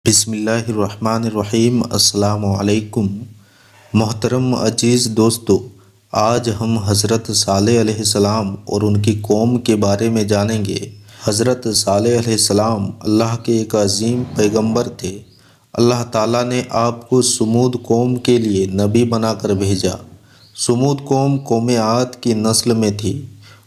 بسم اللہ الرحمن الرحیم۔ السلام علیکم محترم عزیز دوستو، آج ہم حضرت صالح علیہ السلام اور ان کی قوم کے بارے میں جانیں گے۔ حضرت صالح علیہ السلام اللہ کے ایک عظیم پیغمبر تھے۔ اللہ تعالیٰ نے آپ کو سمود قوم کے لیے نبی بنا کر بھیجا۔ سمود قوم عاد کی نسل میں تھی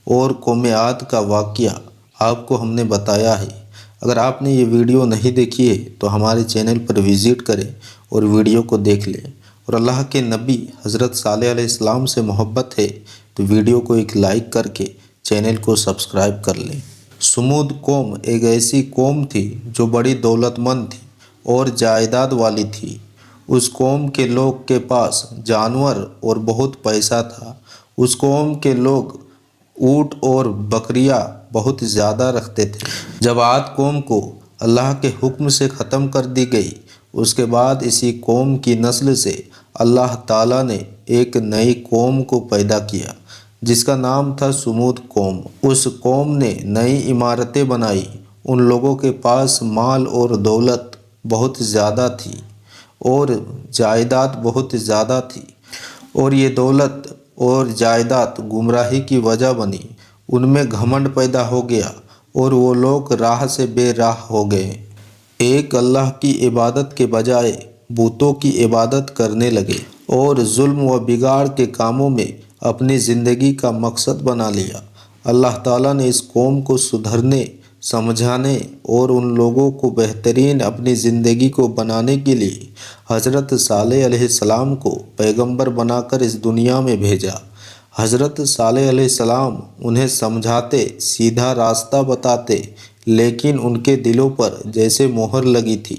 اور قوم عاد کا واقعہ آپ کو ہم نے بتایا ہے۔ اگر آپ نے یہ ویڈیو نہیں دیکھی ہے تو ہمارے چینل پر وزٹ کریں اور ویڈیو کو دیکھ لیں، اور اللہ کے نبی حضرت صالح علیہ السلام سے محبت ہے تو ویڈیو کو ایک لائک کر کے چینل کو سبسکرائب کر لیں۔ سمود قوم ایک ایسی قوم تھی جو بڑی دولت مند تھی اور جائیداد والی تھی۔ اس قوم کے لوگ کے پاس جانور اور بہت پیسہ تھا۔ اس قوم کے لوگ اونٹ اور بکریاں بہت زیادہ رکھتے تھے۔ جب عاد قوم کو اللہ کے حکم سے ختم کر دی گئی، اس کے بعد اسی قوم کی نسل سے اللہ تعالیٰ نے ایک نئی قوم کو پیدا کیا جس کا نام تھا سمود قوم۔ اس قوم نے نئی عمارتیں بنائی۔ ان لوگوں کے پاس مال اور دولت بہت زیادہ تھی اور جائیداد بہت زیادہ تھی، اور یہ دولت اور جائیداد گمراہی کی وجہ بنی۔ ان میں گھمنڈ پیدا ہو گیا اور وہ لوگ راہ سے بے راہ ہو گئے۔ ایک اللہ کی عبادت کے بجائے بتوں کی عبادت کرنے لگے اور ظلم و بگاڑ کے کاموں میں اپنی زندگی کا مقصد بنا لیا۔ اللہ تعالیٰ نے اس قوم کو سدھرنے، سمجھانے اور ان لوگوں کو بہترین اپنی زندگی کو بنانے کے لیے حضرت صالح علیہ السلام کو پیغمبر بنا کر اس دنیا میں بھیجا۔ حضرت صالح علیہ السلام انہیں سمجھاتے، سیدھا راستہ بتاتے، لیکن ان کے دلوں پر جیسے مہر لگی تھی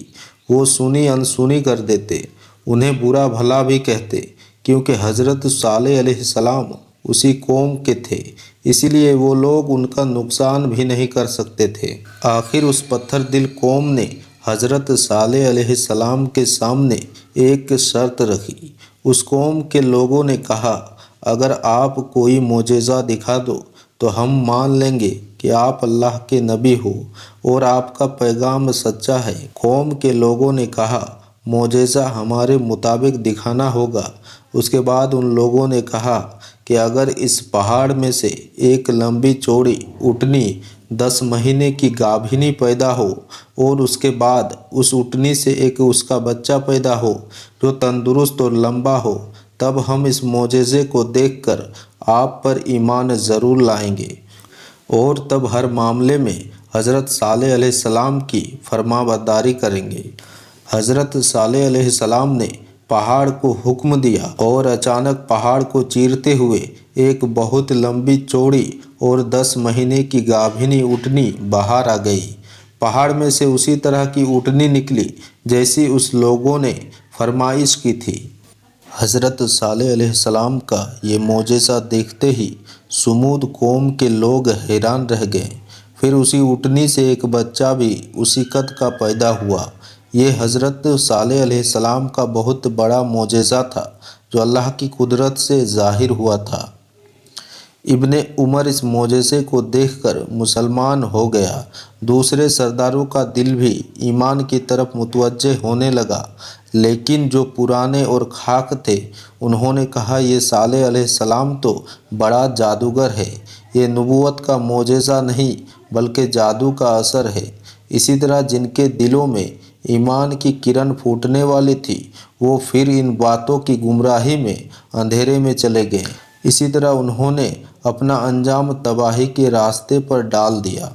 وہ سنی انسنی کر دیتے، انہیں برا بھلا بھی کہتے، کیونکہ حضرت صالح علیہ السلام اسی قوم کے تھے، اسی لیے وہ لوگ ان کا نقصان بھی نہیں کر سکتے تھے۔ آخر اس پتھر دل قوم نے حضرت صالح علیہ السلام کے سامنے ایک شرط رکھی۔ اس قوم کے لوگوں نے کہا، اگر آپ کوئی معجزہ دکھا دو تو ہم مان لیں گے کہ آپ اللہ کے نبی ہو اور آپ کا پیغام سچا ہے۔ قوم کے لوگوں نے کہا، معجزہ ہمارے مطابق دکھانا ہوگا۔ اس کے بعد ان لوگوں نے کہا کہ اگر اس پہاڑ میں سے ایک لمبی چوڑی اونٹنی 10 مہینے کی گابھنی پیدا ہو اور اس کے بعد اس اونٹنی سے ایک اس کا بچہ پیدا ہو جو تندرست اور لمبا ہو، تب ہم اس معجزے کو دیکھ کر آپ پر ایمان ضرور لائیں گے، اور تب ہر معاملے میں حضرت صالح علیہ السلام کی فرما برداری کریں گے۔ حضرت صالح علیہ السلام نے پہاڑ کو حکم دیا اور اچانک پہاڑ کو چیرتے ہوئے ایک بہت لمبی چوڑی اور 10 مہینے کی گابھنی اونٹنی باہر آ گئی۔ پہاڑ میں سے اسی طرح کی اونٹنی نکلی جیسی اس لوگوں نے فرمائش کی تھی۔ حضرت صالح علیہ السلام کا یہ معجزہ دیکھتے ہی سمود قوم کے لوگ حیران رہ گئے۔ پھر اسی اونٹنی سے ایک بچہ بھی اسی قد کا پیدا ہوا۔ یہ حضرت صالح علیہ السلام کا بہت بڑا معجزہ تھا جو اللہ کی قدرت سے ظاہر ہوا تھا۔ ابن عمر اس معجزے کو دیکھ کر مسلمان ہو گیا۔ دوسرے سرداروں کا دل بھی ایمان کی طرف متوجہ ہونے لگا، لیکن جو پرانے اور خاک تھے انہوں نے کہا، یہ صالح علیہ السلام تو بڑا جادوگر ہے، یہ نبوت کا معجزہ نہیں بلکہ جادو کا اثر ہے۔ اسی طرح جن کے دلوں میں ایمان کی کرن پھوٹنے والی تھی وہ پھر ان باتوں کی گمراہی میں اندھیرے میں چلے گئے۔ اسی طرح انہوں نے اپنا انجام تباہی کے راستے پر ڈال دیا۔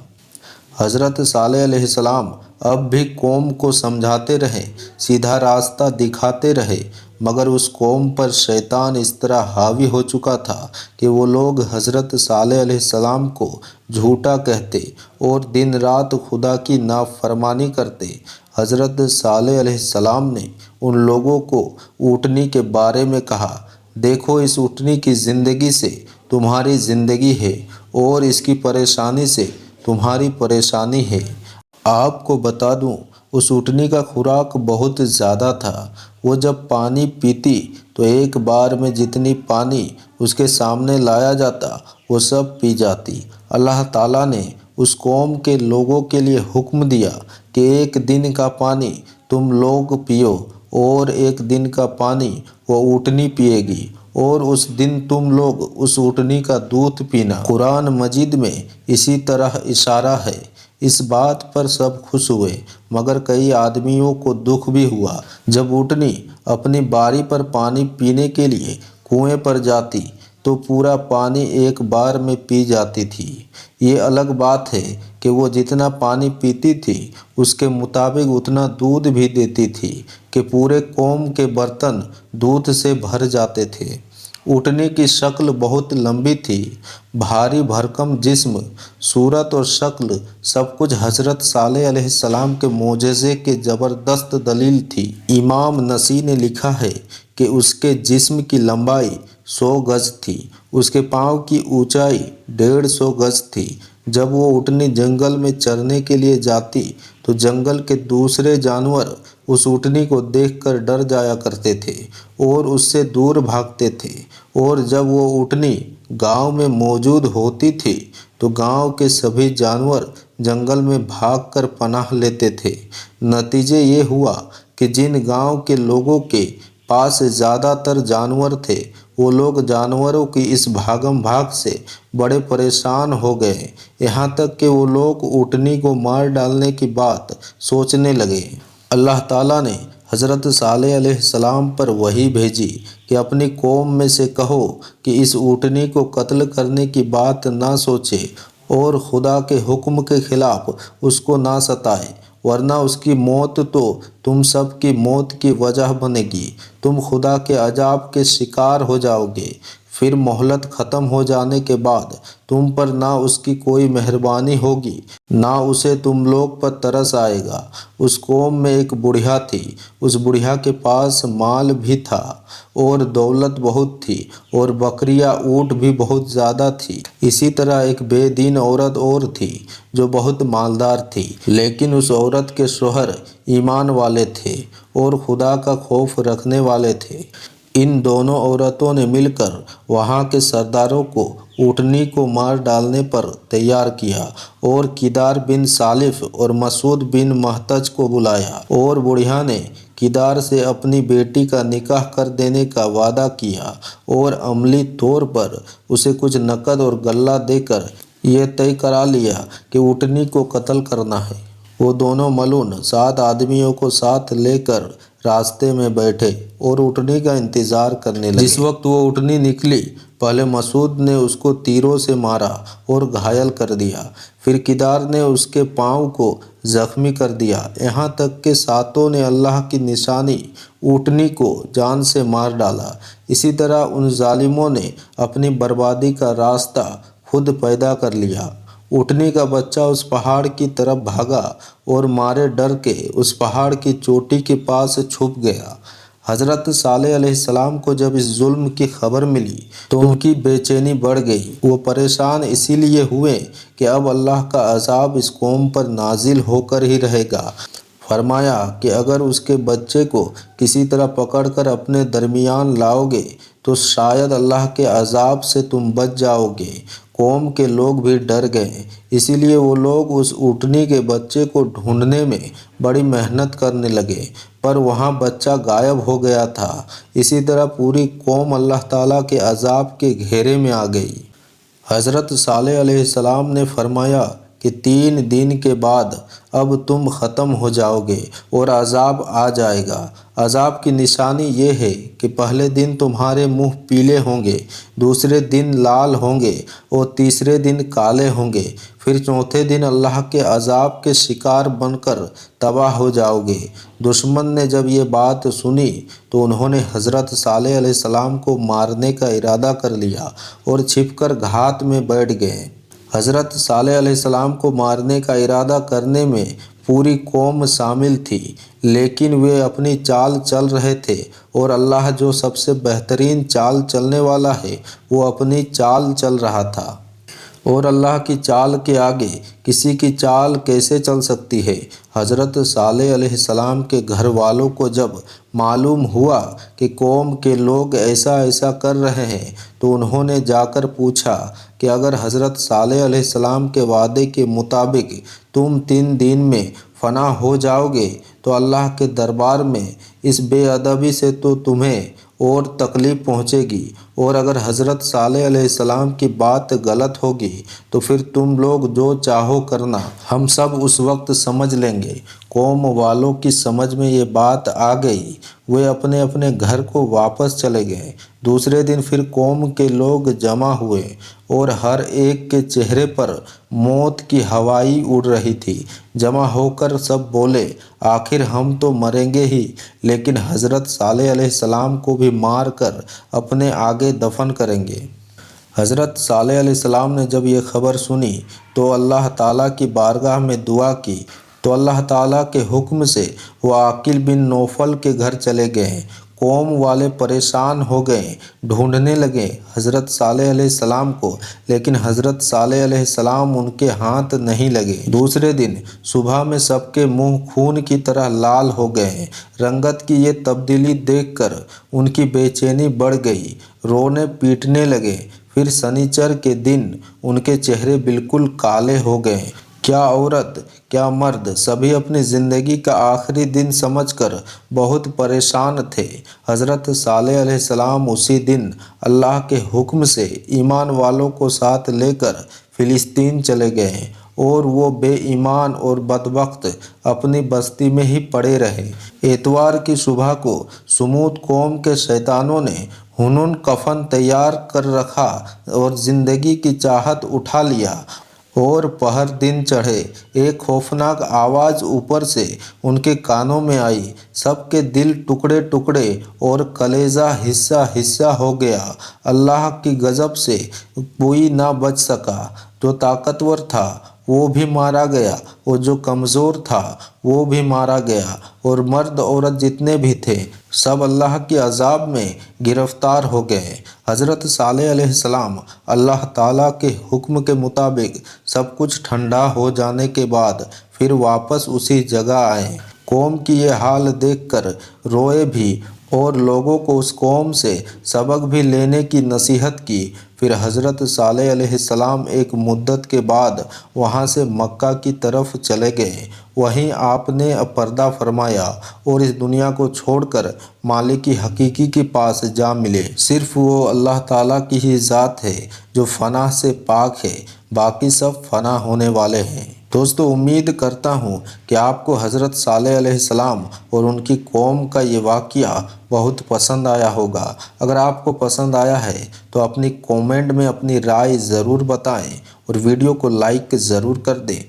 حضرت صالح علیہ السلام اب بھی قوم کو سمجھاتے رہے، سیدھا راستہ دکھاتے رہے، مگر اس قوم پر شیطان اس طرح حاوی ہو چکا تھا کہ وہ لوگ حضرت صالح علیہ السلام کو جھوٹا کہتے اور دن رات خدا کی نافرمانی کرتے۔ حضرت صالح علیہ السلام نے ان لوگوں کو اونٹنی کے بارے میں کہا، دیکھو اس اونٹنی کی زندگی سے تمہاری زندگی ہے اور اس کی پریشانی سے تمہاری پریشانی ہے۔ آپ کو بتا دوں، اس اونٹنی کا خوراک بہت زیادہ تھا۔ وہ جب پانی پیتی تو ایک بار میں جتنی پانی اس کے سامنے لایا جاتا وہ سب پی جاتی۔ اللہ تعالیٰ نے اس قوم کے لوگوں کے لیے حکم دیا کہ ایک دن کا پانی تم لوگ پیو، اور ایک دن کا پانی وہ اونٹنی پیے گی، اور اس دن تم لوگ اس اونٹنی کا دودھ پینا۔ قرآن مجید میں اسی طرح اشارہ ہے۔ اس بات پر سب خوش ہوئے، مگر کئی آدمیوں کو دکھ بھی ہوا۔ جب اونٹنی اپنی باری پر پانی پینے کے لیے کنویں پر جاتی تو پورا پانی ایک بار میں پی جاتی تھی۔ یہ الگ بات ہے کہ وہ جتنا پانی پیتی تھی اس کے مطابق اتنا دودھ بھی دیتی تھی کہ پورے قوم کے برتن دودھ سے بھر جاتے تھے۔ اونٹنی کی شکل بہت لمبی تھی، بھاری بھرکم جسم، صورت اور شکل سب کچھ حضرت صالح علیہ السلام کے معجزے کے زبردست دلیل تھی۔ امام نسی نے لکھا ہے کہ اس کے جسم کی لمبائی 100 گز تھی، اس کے پاؤں کی اونچائی 150 گز تھی۔ جب وہ اونٹنی جنگل میں چرنے کے لیے جاتی تو جنگل کے دوسرے جانور اس اونٹنی کو دیکھ کر ڈر جایا کرتے تھے اور اس سے دور بھاگتے تھے، اور جب وہ اونٹنی گاؤں میں موجود ہوتی تھی تو گاؤں کے سبھی جانور جنگل میں بھاگ کر پناہ لیتے تھے۔ نتیجہ یہ ہوا کہ جن گاؤں کے لوگوں کے پاس زیادہ تر جانور تھے وہ لوگ جانوروں کی اس بھاگم بھاگ سے بڑے پریشان ہو گئے، یہاں تک کہ وہ لوگ اونٹنی کو مار ڈالنے کی بات سوچنے لگے۔ اللہ تعالیٰ نے حضرت صالح علیہ السلام پر وحی بھیجی کہ اپنی قوم میں سے کہو کہ اس اونٹنی کو قتل کرنے کی بات نہ سوچے اور خدا کے حکم کے خلاف اس کو نہ ستائے، ورنہ اس کی موت تو تم سب کی موت کی وجہ بنے گی، تم خدا کے عذاب کے شکار ہو جاؤ گے۔ پھر مہلت ختم ہو جانے کے بعد تم پر نہ اس کی کوئی مہربانی ہوگی نہ اسے تم لوگ پر ترس آئے گا۔ اس قوم میں ایک بڑھیا تھی، اس بڑھیا کے پاس مال بھی تھا اور دولت بہت تھی، اور بکریاں اونٹ بھی بہت زیادہ تھی۔ اسی طرح ایک بے دین عورت اور تھی جو بہت مالدار تھی، لیکن اس عورت کے شوہر ایمان والے تھے اور خدا کا خوف رکھنے والے تھے۔ ان دونوں عورتوں نے مل کر وہاں کے سرداروں کو اونٹنی کو مار ڈالنے پر تیار کیا اور کدار بن سالف اور مسعود بن محتج کو بلایا، اور بڑھیا نے کدار سے اپنی بیٹی کا نکاح کر دینے کا وعدہ کیا اور عملی طور پر اسے کچھ نقد اور غلہ دے کر یہ طے کرا لیا کہ اونٹنی کو قتل کرنا ہے۔ وہ دونوں ملعون 7 آدمیوں کو ساتھ لے کر راستے میں بیٹھے اور اونٹنی کا انتظار کرنے لگے۔ جس وقت وہ اونٹنی نکلی، پہلے مسعود نے اس کو تیروں سے مارا اور گھائل کر دیا، پھر کدار نے اس کے پاؤں کو زخمی کر دیا، یہاں تک کہ 7 نے اللہ کی نشانی اونٹنی کو جان سے مار ڈالا۔ اسی طرح ان ظالموں نے اپنی بربادی کا راستہ خود پیدا کر لیا۔ اونٹنی کا بچہ اس پہاڑ کی طرف بھاگا اور مارے ڈر کے اس پہاڑ کی چوٹی کے پاس چھپ گیا۔ حضرت صالح علیہ السلام کو جب اس ظلم کی خبر ملی تو ان کی بے چینی بڑھ گئی۔ وہ پریشان اسی لیے ہوئے کہ اب اللہ کا عذاب اس قوم پر نازل ہو کر ہی رہے گا۔ فرمایا کہ اگر اس کے بچے کو کسی طرح پکڑ کر اپنے درمیان لاؤ گے تو شاید اللہ کے عذاب سے تم بچ جاؤ گے۔ قوم کے لوگ بھی ڈر گئے، اسی لیے وہ لوگ اس اونٹنی کے بچے کو ڈھونڈنے میں بڑی محنت کرنے لگے، پر وہاں بچہ غائب ہو گیا تھا۔ اسی طرح پوری قوم اللہ تعالیٰ کے عذاب کے گھیرے میں آ گئی۔ حضرت صالح علیہ السلام نے فرمایا کہ 3 دن کے بعد اب تم ختم ہو جاؤ گے اور عذاب آ جائے گا۔ عذاب کی نشانی یہ ہے کہ پہلے دن تمہارے منہ پیلے ہوں گے، دوسرے دن لال ہوں گے اور تیسرے دن کالے ہوں گے، پھر چوتھے دن اللہ کے عذاب کے شکار بن کر تباہ ہو جاؤ گے۔ دشمن نے جب یہ بات سنی تو انہوں نے حضرت صالح علیہ السلام کو مارنے کا ارادہ کر لیا اور چھپ کر گھات میں بیٹھ گئے۔ حضرت صالح علیہ السلام کو مارنے کا ارادہ کرنے میں پوری قوم شامل تھی، لیکن وہ اپنی چال چل رہے تھے، اور اللہ جو سب سے بہترین چال چلنے والا ہے وہ اپنی چال چل رہا تھا، اور اللہ کی چال کے آگے کسی کی چال کیسے چل سکتی ہے۔ حضرت صالح علیہ السلام کے گھر والوں کو جب معلوم ہوا کہ قوم کے لوگ ایسا کر رہے ہیں تو انہوں نے جا کر پوچھا کہ اگر حضرت صالح علیہ السلام کے وعدے کے مطابق تم 3 دن میں فنا ہو جاؤ گے تو اللہ کے دربار میں اس بے ادبی سے تو تمہیں اور تکلیف پہنچے گی، اور اگر حضرت صالح علیہ السلام کی بات غلط ہوگی تو پھر تم لوگ جو چاہو کرنا، ہم سب اس وقت سمجھ لیں گے۔ قوم والوں کی سمجھ میں یہ بات آ گئی، وہ اپنے اپنے گھر کو واپس چلے گئے۔ دوسرے دن پھر قوم کے لوگ جمع ہوئے اور ہر ایک کے چہرے پر موت کی ہوائیں اڑ رہی تھی۔ جمع ہو کر سب بولے، آخر ہم تو مریں گے ہی، لیکن حضرت صالح علیہ السلام کو بھی مار کر اپنے آگے دفن کریں گے۔ حضرت صالح علیہ السلام نے جب یہ خبر سنی تو اللہ تعالیٰ کی بارگاہ میں دعا کی، تو اللہ تعالیٰ کے حکم سے وہ عاقل بن نوفل کے گھر چلے گئے۔ قوم والے پریشان ہو گئے، ڈھونڈنے لگے حضرت صالح علیہ السلام کو، لیکن حضرت صالح علیہ السلام ان کے ہاتھ نہیں لگے۔ دوسرے دن صبح میں سب کے منہ خون کی طرح لال ہو گئے۔ رنگت کی یہ تبدیلی دیکھ کر ان کی بے چینی بڑھ گئی، رونے پیٹنے لگے۔ پھر سنیچر کے دن ان کے چہرے بالکل کالے ہو گئے۔ کیا عورت کیا مرد، سبھی اپنی زندگی کا آخری دن سمجھ کر بہت پریشان تھے۔ حضرت صالح علیہ السلام اسی دن اللہ کے حکم سے ایمان والوں کو ساتھ لے کر فلسطین چلے گئے، اور وہ بے ایمان اور بدبخت اپنی بستی میں ہی پڑے رہے۔ اتوار کی صبح کو سمود قوم کے شیطانوں نے حنون کفن تیار کر رکھا اور زندگی کی چاہت اٹھا لیا، اور پہر دن چڑھے۔ ایک خوفناک آواز اوپر سے ان کے کانوں میں آئی، سب کے دل ٹکڑے ٹکڑے اور کلیجہ حصہ حصہ ہو گیا۔ اللہ کی غضب سے کوئی نہ بچ سکا۔ جو طاقتور تھا وہ بھی مارا گیا، اور جو کمزور تھا وہ بھی مارا گیا، اور مرد عورت جتنے بھی تھے سب اللہ کے عذاب میں گرفتار ہو گئے۔ حضرت صالح علیہ السلام اللہ تعالیٰ کے حکم کے مطابق سب کچھ ٹھنڈا ہو جانے کے بعد پھر واپس اسی جگہ آئے۔ قوم کی یہ حال دیکھ کر روئے بھی، اور لوگوں کو اس قوم سے سبق بھی لینے کی نصیحت کی۔ پھر حضرت صالح علیہ السلام ایک مدت کے بعد وہاں سے مکہ کی طرف چلے گئے۔ وہیں آپ نے پردہ فرمایا اور اس دنیا کو چھوڑ کر مالک حقیقی کے پاس جا ملے۔ صرف وہ اللہ تعالیٰ کی ہی ذات ہے جو فنا سے پاک ہے، باقی سب فنا ہونے والے ہیں۔ دوستو، امید کرتا ہوں کہ آپ کو حضرت صالح علیہ السلام اور ان کی قوم کا یہ واقعہ بہت پسند آیا ہوگا۔ اگر آپ کو پسند آیا ہے تو اپنی کومنٹ میں اپنی رائے ضرور بتائیں، اور ویڈیو کو لائک ضرور کر دیں۔